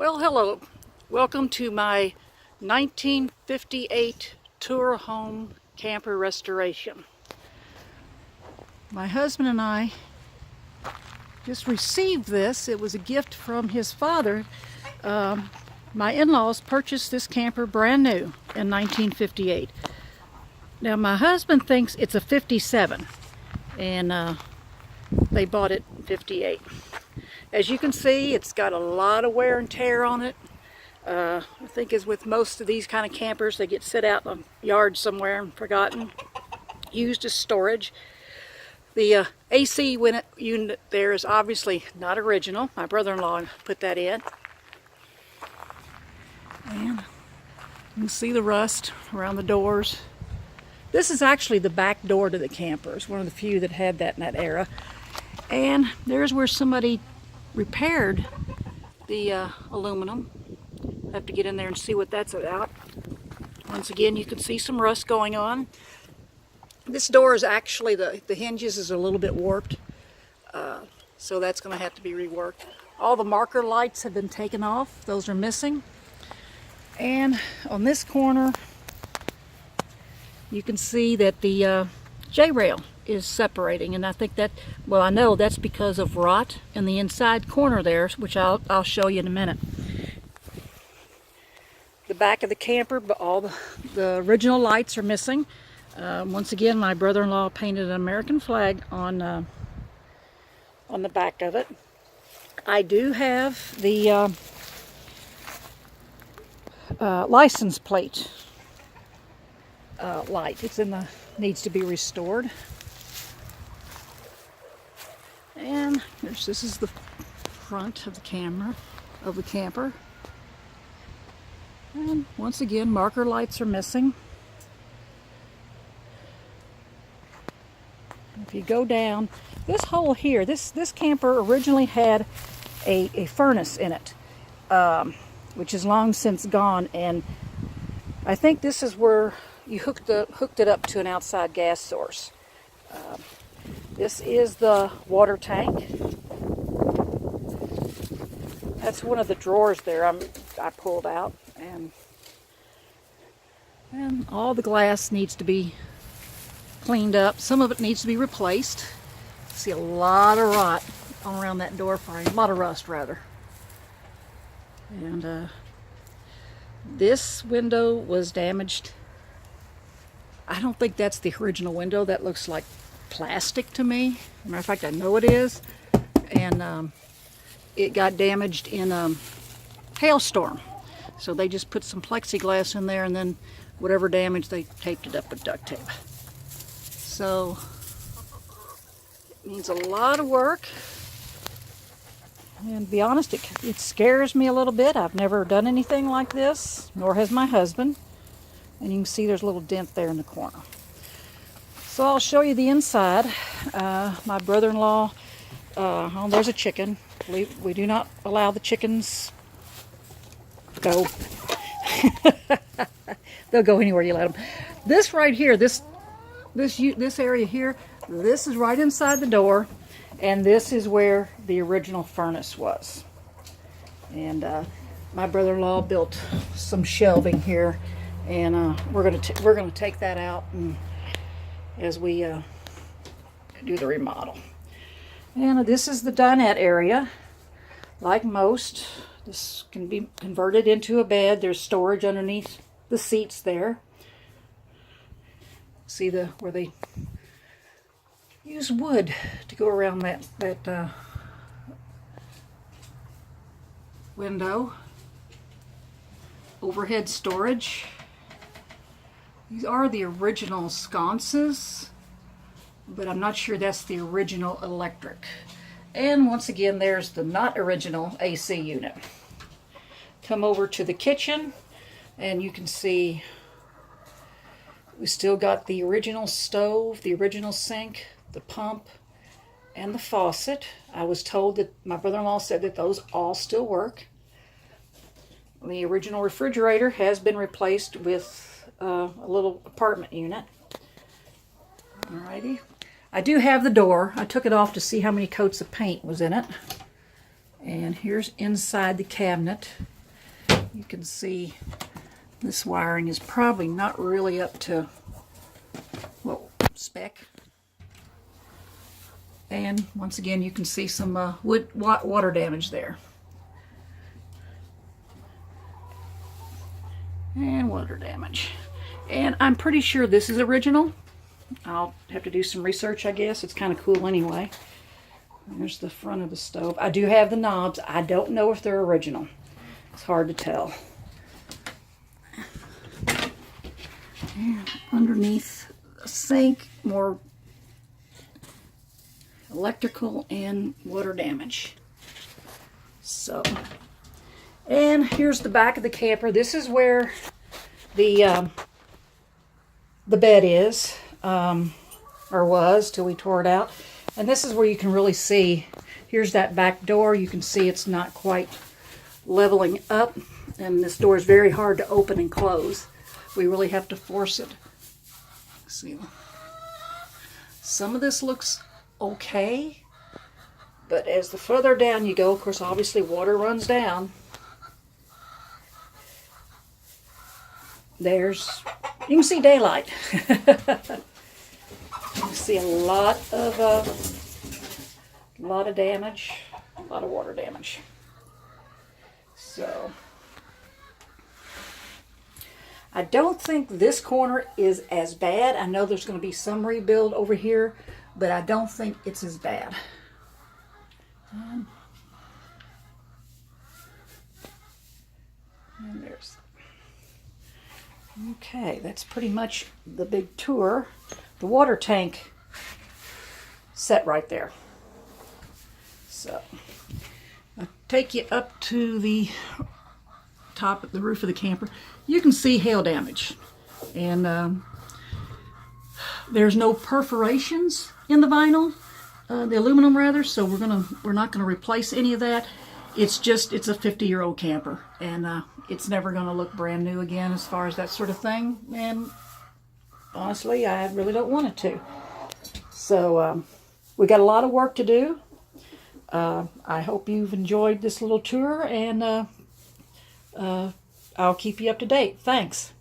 Well, hello. Welcome to my 1958 tour home camper restoration. My husband and I just received this. It was a gift from his father. My in-laws purchased this camper brand new in 1958. Now my husband thinks it's a 57 and they bought it in 58. As you can see, it's got a lot of wear and tear on it. I think as with most of these kind of campers, they get set out in a yard somewhere and forgotten, used as storage. The AC unit there is obviously not original. My brother-in-law put that in. And you can see the rust around the doors. This is actually the back door to the camper. It's one of the few that had that in that era. And there's where somebody repaired the aluminum. I have to get in there and see what that's about. Once again, you can see some rust going on. This door is actually, the hinges is a little bit warped, so that's going to have to be reworked. All the marker lights have been taken off. Those are missing. And on this corner, you can see that the J-rail is separating, and I think that, well, I know that's because of rot in the inside corner there, which I'll show you in a minute. The back of the camper, but all the original lights are missing. Once again, my brother-in-law painted an American flag on the back of it. I do have the license plate light. It's in the, needs to be restored. And this is the front of the camper. And once again, marker lights are missing. If you go down, this hole here, this camper originally had a furnace in it, which is long since gone, and I think this is where you hooked it up to an outside gas source. This is the water tank. That's one of the drawers there I pulled out, and all the glass needs to be cleaned up. Some of it needs to be replaced. See a lot of rot all around that door frame, a lot of rust rather. And this window was damaged. I don't think that's the original window. That looks like plastic to me. Matter of fact, I know it is. And it got damaged in a hailstorm. So they just put some plexiglass in there, and then whatever damage, they taped it up with duct tape. So it needs a lot of work. And to be honest, it scares me a little bit. I've never done anything like this, nor has my husband. And you can see there's a little dent there in the corner. So I'll show you the inside. My brother-in-law, oh, there's a chicken. We do not allow the chickens go. They'll go anywhere you let them. This right here, this area here, this is right inside the door, and this is where the original furnace was. And my brother-in-law built some shelving here, and we're gonna take that out and as we do the remodel. And this is the dinette area. Like most, this can be converted into a bed. There's storage underneath the seats there. See where they use wood to go around that window. Overhead storage. These are the original sconces, but I'm not sure that's the original electric. And once again, there's the not original AC unit. Come over to the kitchen, and you can see we still got the original stove, the original sink, the pump, and the faucet. I was told that my brother-in-law said that those all still work. The original refrigerator has been replaced with a little apartment unit. Alrighty. I do have the door. I took it off to see how many coats of paint was in it. And here's inside the cabinet. You can see this wiring is probably not really up to, well, spec. And once again, you can see some water damage there. And water damage. And I'm pretty sure this is original. I'll have to do some research, I guess. It's kind of cool anyway. There's the front of the stove. I do have the knobs. I don't know if they're original. It's hard to tell. And underneath the sink, more electrical and water damage. So, and here's the back of the camper. This is where the bed is, or was till we tore it out. And this is where you can really see, here's that back door. You can see it's not quite leveling up, and this door is very hard to open and close. We really have to force it. See, some of this looks okay, but as the further down you go, of course, obviously water runs down. You can see daylight. You can see a lot of damage, a lot of water damage. So, I don't think this corner is as bad. I know there's going to be some rebuild over here, but I don't think it's as bad. And there's... Okay, that's pretty much the big tour. The water tank set right there. So, I'll take you up to the top of the roof of the camper. You can see hail damage. And there's no perforations in the vinyl, the aluminum rather, so we're not gonna replace any of that. It's a 50-year-old camper, and it's never going to look brand new again as far as that sort of thing. And honestly, I really don't want it to. So we got a lot of work to do. I hope you've enjoyed this little tour, and I'll keep you up to date. Thanks.